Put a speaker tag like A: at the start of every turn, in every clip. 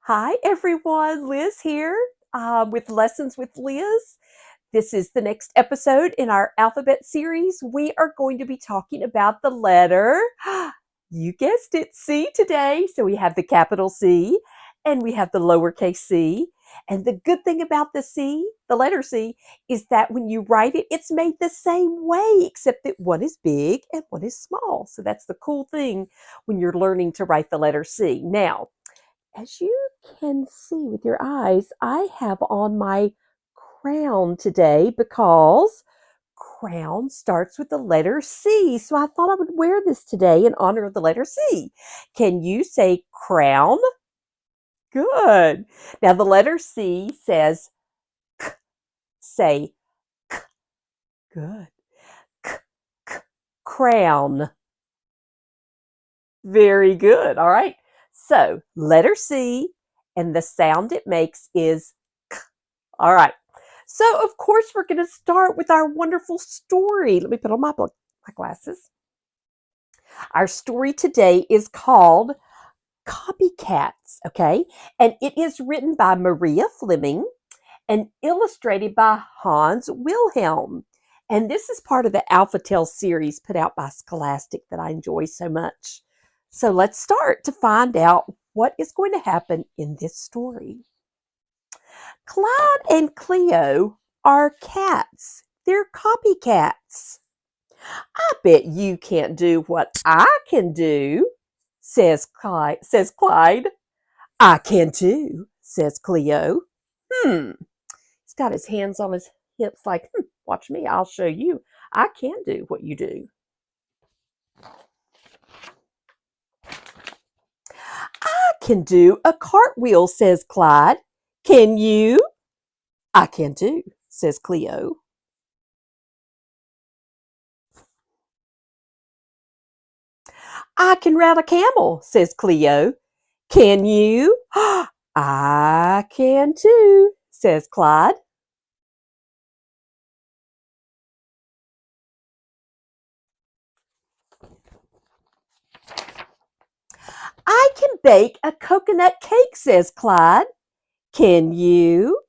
A: Hi, everyone. Liz here with Lessons with Liz. This is the next episode in our alphabet series. We are going to be talking about the letter, you guessed it, C today. So we have the capital C and we have the lowercase c. And the good thing about the C, the letter C, is that when you write it, it's made the same way, except that one is big and one is small. So that's the cool thing when you're learning to write the letter C. Now, as you can see with your eyes, I have on my crown today because crown starts with the letter C. So I thought I would wear this today in honor of the letter C. Can you say crown? Good. Now the letter C says k. Say k. Good. K, k, crown. Very good. All right. So letter C, and the sound it makes is k. All right. So, of course, we're going to start with our wonderful story. Let me put on my glasses. Our story today is called Copycats, okay? And it is written by Maria Fleming and illustrated by Hans Wilhelm. And this is part of the Alpha Tale series put out by Scholastic that I enjoy so much. So let's start to find out what is going to happen in this story. Clyde and Cleo are cats. They're copycats. I bet you can't do what I can do, says Clyde. I can too, says Cleo. He's got his hands on his hips like, watch me, I'll show you. I can do what you do. I can do a cartwheel, says Clyde. Can you? I can too, says Cleo. I can ride a camel, says Cleo. Can you? I can too, says Clyde. I can bake a coconut cake, says Clyde. Can you?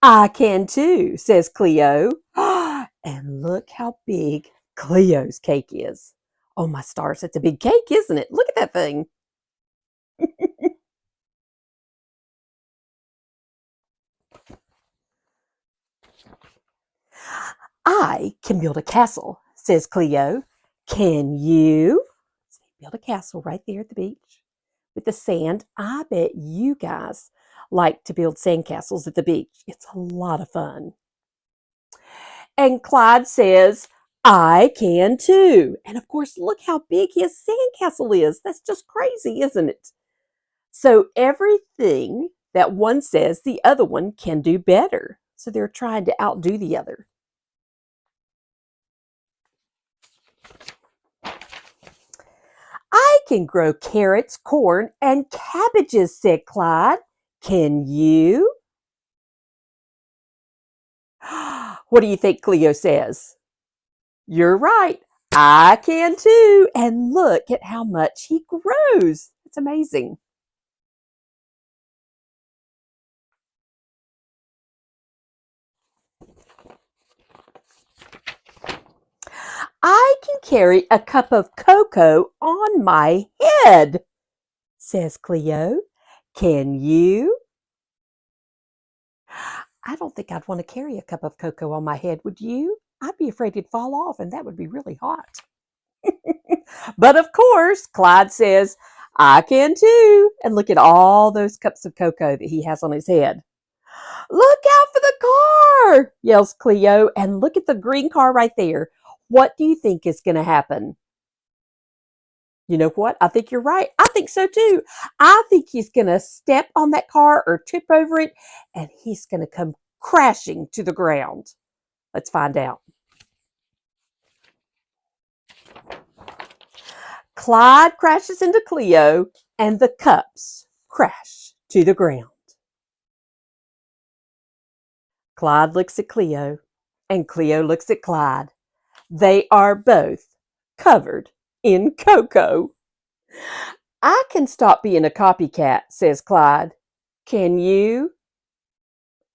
A: I can too, says Cleo. And look how big Cleo's cake is. Oh, my stars, it's a big cake, isn't it? Look at that thing. I can build a castle, says Cleo. Can you? So they build a castle right there at the beach with the sand. I bet you guys like to build sandcastles at the beach. It's a lot of fun. And Clyde says, I can too. And of course, look how big his sandcastle is. That's just crazy, isn't it? So everything that one says, the other one can do better. So they're trying to outdo the other. I can grow carrots, corn, and cabbages, said Clyde. Can you? What do you think Cleo says? You're right. I can too. And look at how much he grows. It's amazing. I can carry a cup of cocoa on my head, says Cleo. Can you? I don't think I'd want to carry a cup of cocoa on my head, would you? I'd be afraid it'd fall off, and that would be really hot. But of course, Clyde says, I can too. And look at all those cups of cocoa that he has on his head. Look out for the car, yells Cleo. And look at the green car right there. What do you think is going to happen? You know what? I think you're right. I think so too. I think he's going to step on that car or trip over it, and he's going to come crashing to the ground. Let's find out. Clyde crashes into Cleo, and the cups crash to the ground. Clyde looks at Cleo, and Cleo looks at Clyde. They are both covered in cocoa. I can stop being a copycat, says Clyde. Can you?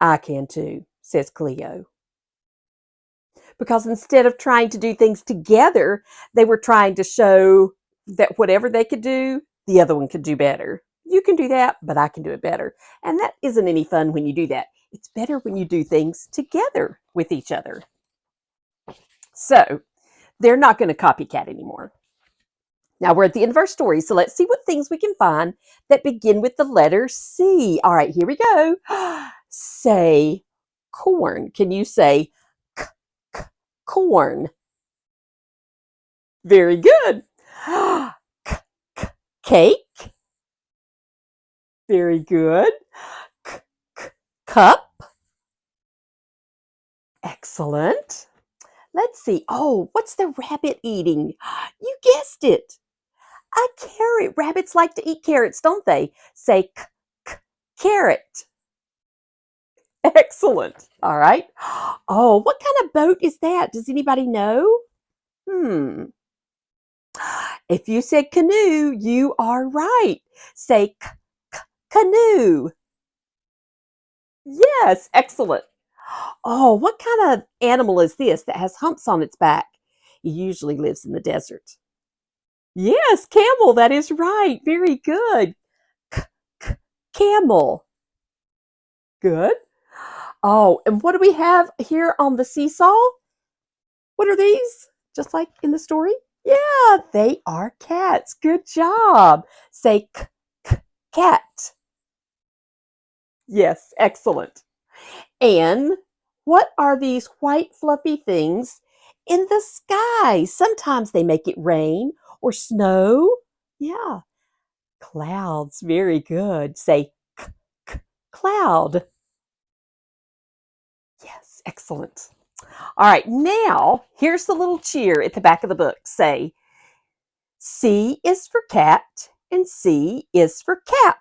A: I can too, says Cleo. Because instead of trying to do things together, they were trying to show that whatever they could do, the other one could do better. You can do that, but I can do it better. And that isn't any fun when you do that. It's better when you do things together with each other. So they're not going to copycat anymore. Now we're at the end of our story, so let's see what things we can find that begin with the letter C. All right, here we go. Say corn. Can you say corn? Very good. Cake. Very good. Cup. Excellent. Let's see. Oh, what's the rabbit eating? You guessed it. A carrot. Rabbits like to eat carrots, don't they? Say carrot. Excellent. All right. Oh, what kind of boat is that? Does anybody know? If you said canoe, you are right. Say canoe. Yes, excellent. Oh, what kind of animal is this that has humps on its back? It usually lives in the desert. Yes, camel, that is right. Very good. Camel. Good. Oh, and what do we have here on the seesaw? What are these? Just like in the story? Yeah, they are cats. Good job. Say cat. Yes, excellent. And what are these white fluffy things in the sky? Sometimes they make it rain or snow. Yeah, clouds. Very good. Say cloud. Yes, excellent. All right, now here's the little cheer at the back of the book. Say, C is for cat and C is for cap.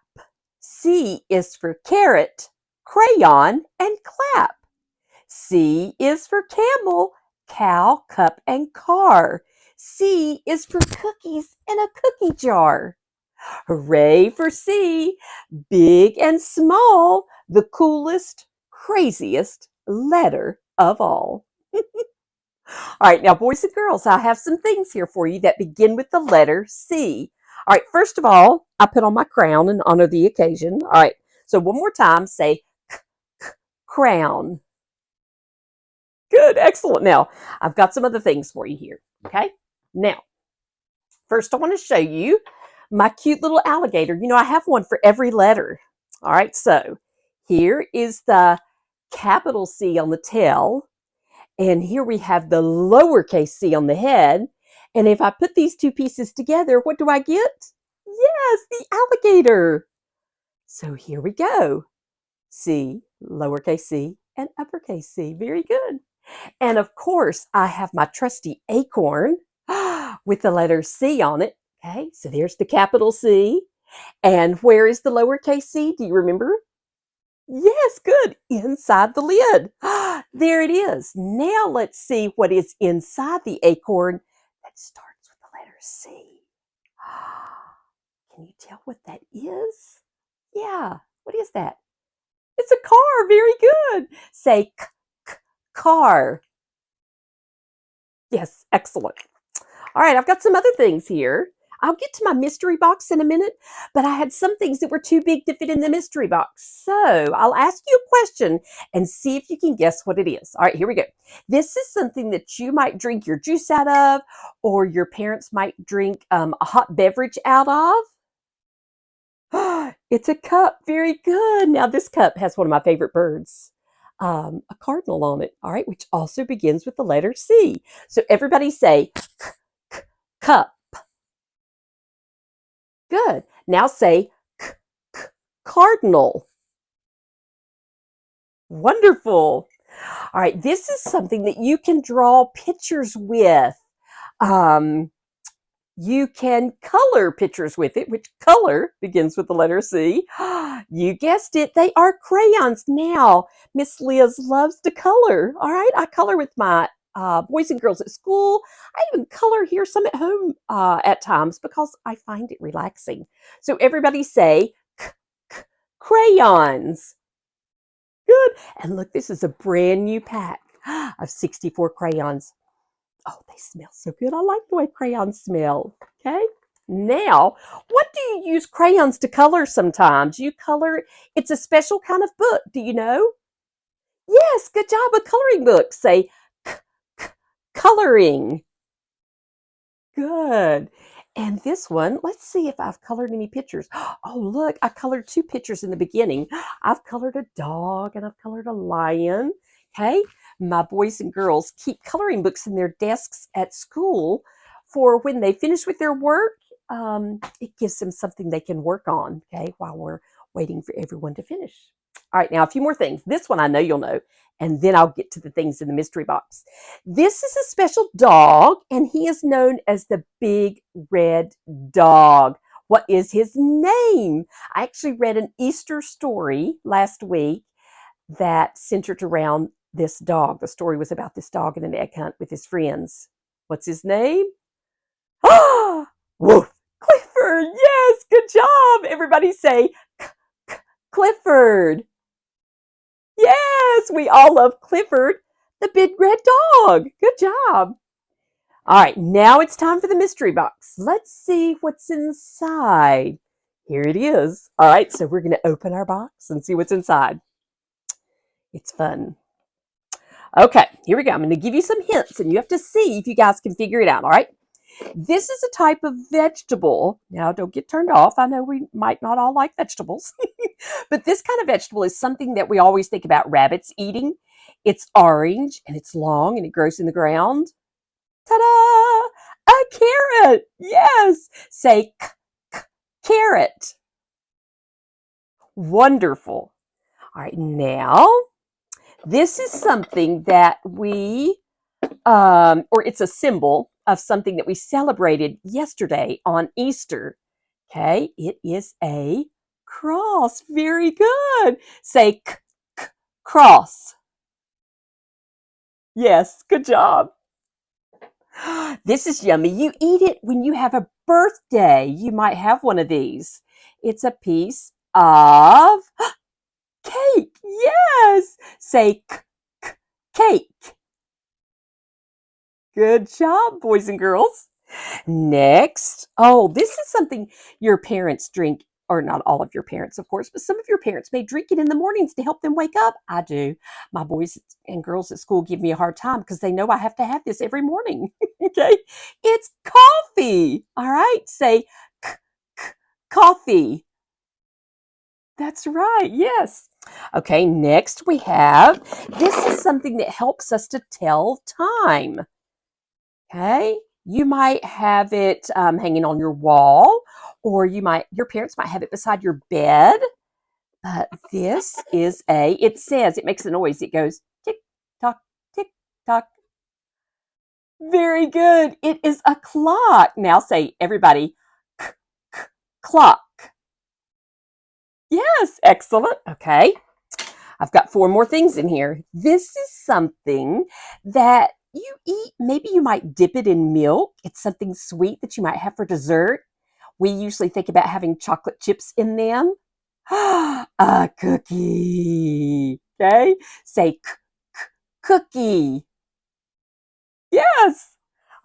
A: C is for carrot, crayon, and clap. C is for camel, cow, cup, and car. C is for cookies in a cookie jar. Hooray for C, big and small, the coolest, craziest letter of all. All right, now, boys and girls, I have some things here for you that begin with the letter C. All right, first of all, I put on my crown in honor of the occasion. All right, so one more time, say crown. Good, excellent. Now, I've got some other things for you here, okay? Now, first I want to show you my cute little alligator. You know, I have one for every letter. All right, so here is the capital C on the tail, and here we have the lowercase c on the head. And if I put these two pieces together, what do I get? Yes, the alligator. So here we go. C, lowercase c, and uppercase C. Very good. And of course, I have my trusty acorn with the letter C on it. Okay, so there's the capital C. And where is the lowercase c? Do you remember? Yes, good. Inside the lid. There it is. Now let's see what is inside the acorn that starts with the letter C. Can you tell what that is? Yeah, what is that? It's a car. Very good. Say car. Yes, excellent. All right, I've got some other things here. I'll get to my mystery box in a minute, but I had some things that were too big to fit in the mystery box. So I'll ask you a question and see if you can guess what it is. All right, here we go. This is something that you might drink your juice out of, or your parents might drink a hot beverage out of. It's a cup. Very good. Now, this cup has one of my favorite birds, a cardinal on it, all right, which also begins with the letter C. So everybody say cup. Good. Now say cardinal. Wonderful. All right, this is something that you can draw pictures with. You can color pictures with it, which color begins with the letter C. You guessed it, they are crayons. Now, Miss Liz loves to color. All right, I color with my boys and girls at school. I even color here some at home at times because I find it relaxing. So everybody say crayons. Good. And look, this is a brand new pack of 64 crayons. Oh, they smell so good. I like the way crayons smell. Okay. Now, what do you use crayons to color sometimes? You color, it's a special kind of book. Do you know? Yes, good job. A coloring book. Say coloring. Good. And this one, let's see if I've colored any pictures. Oh, look, I colored two pictures in the beginning. I've colored a dog and I've colored a lion. Okay. My boys and girls keep coloring books in their desks at school for when they finish with their work. It gives them something they can work on, okay, while we're waiting for everyone to finish. All right, now a few more things. This one I know you'll know, and then I'll get to the things in the mystery box. This is a special dog, and he is known as the Big Red Dog. What is his name? I actually read an Easter story last week that centered around this dog. The story was about this dog in an egg hunt with his friends. What's his name? Ah, woof. Clifford. Yes, good job. Everybody say Clifford. Yes, we all love Clifford, the big red dog. Good job. All right, now it's time for the mystery box. Let's see what's inside. Here it is. All right, so we're going to open our box and see what's inside. It's fun. Okay, here we go. I'm going to give you some hints, and you have to see if you guys can figure it out, all right? This is a type of vegetable. Now, don't get turned off. I know we might not all like vegetables, but this kind of vegetable is something that we always think about rabbits eating. It's orange, and it's long, and it grows in the ground. Ta-da! A carrot! Yes! Say carrot. Wonderful. All right, now, this is something that or it's a symbol of something that we celebrated yesterday on Easter. Okay, it is a cross. Very good. Say cross. Yes, good job. This is yummy. You eat it when you have a birthday. You might have one of these. It's a piece of cake. Yes. Say cake. Good job, boys and girls. Next, oh, this is something your parents drink, or not all of your parents, of course, but some of your parents may drink it in the mornings to help them wake up. I do. My boys and girls at school give me a hard time because they know I have to have this every morning. Okay, it's coffee. All right, say coffee. That's right. Yes. Okay, next we have this is something that helps us to tell time. Okay, you might have it hanging on your wall, or your parents might have it beside your bed. But this is it makes a noise. It goes tick tock, tick tock. Very good. It is a clock. Now say, everybody, clock. Yes, excellent. Okay. I've got four more things in here. This is something that you eat. Maybe you might dip it in milk. It's something sweet that you might have for dessert. We usually think about having chocolate chips in them. A cookie. Okay? Say cookie. Yes.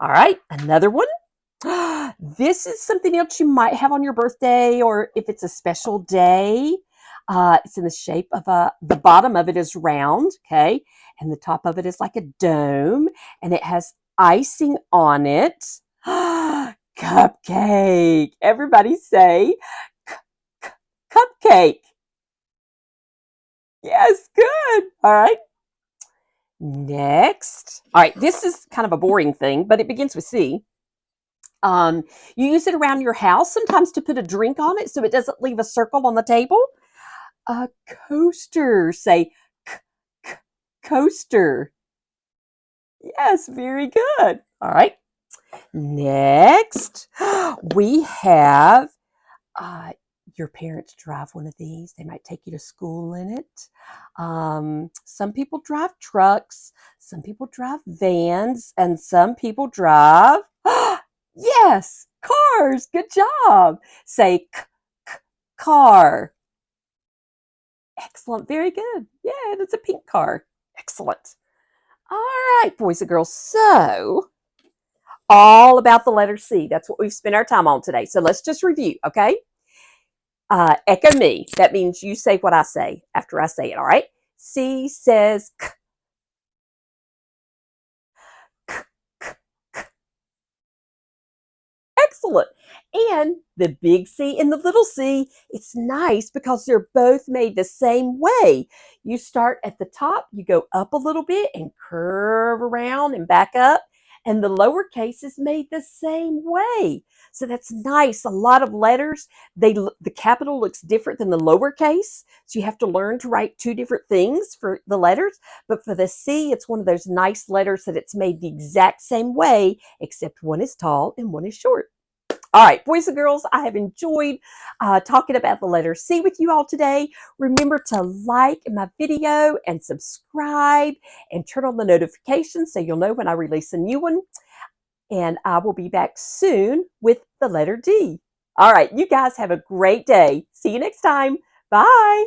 A: All right, another one. This is something else you might have on your birthday or if it's a special day. It's in the shape of the bottom of it is round, okay? And the top of it is like a dome, and it has icing on it. Cupcake. Everybody say cupcake. Yes, good. All right. Next. All right, this is kind of a boring thing, but it begins with C. You use it around your house sometimes to put a drink on it so it doesn't leave a circle on the table. A coaster. Say coaster. Yes, very good. All right. Next, we have your parents drive one of these. They might take you to school in it. Some people drive trucks, some people drive vans, and some people drive, yes, cars. Good job. Say car. Excellent. Very good. Yeah, it's a pink car. Excellent. All right, boys and girls. So, all about the letter C. That's what we've spent our time on today. So, let's just review, okay? Echo me. That means you say what I say after I say it, all right? C says k, k, k. Excellent. And the big C and the little c, it's nice because they're both made the same way. You start at the top, you go up a little bit and curve around and back up. And the lowercase is made the same way. So that's nice. A lot of letters, the capital looks different than the lowercase. So you have to learn to write two different things for the letters. But for the C, it's one of those nice letters that it's made the exact same way, except one is tall and one is short. All right, boys and girls, I have enjoyed talking about the letter C with you all today. Remember to like my video and subscribe and turn on the notifications so you'll know when I release a new one. And I will be back soon with the letter D. All right, you guys have a great day. See you next time. Bye.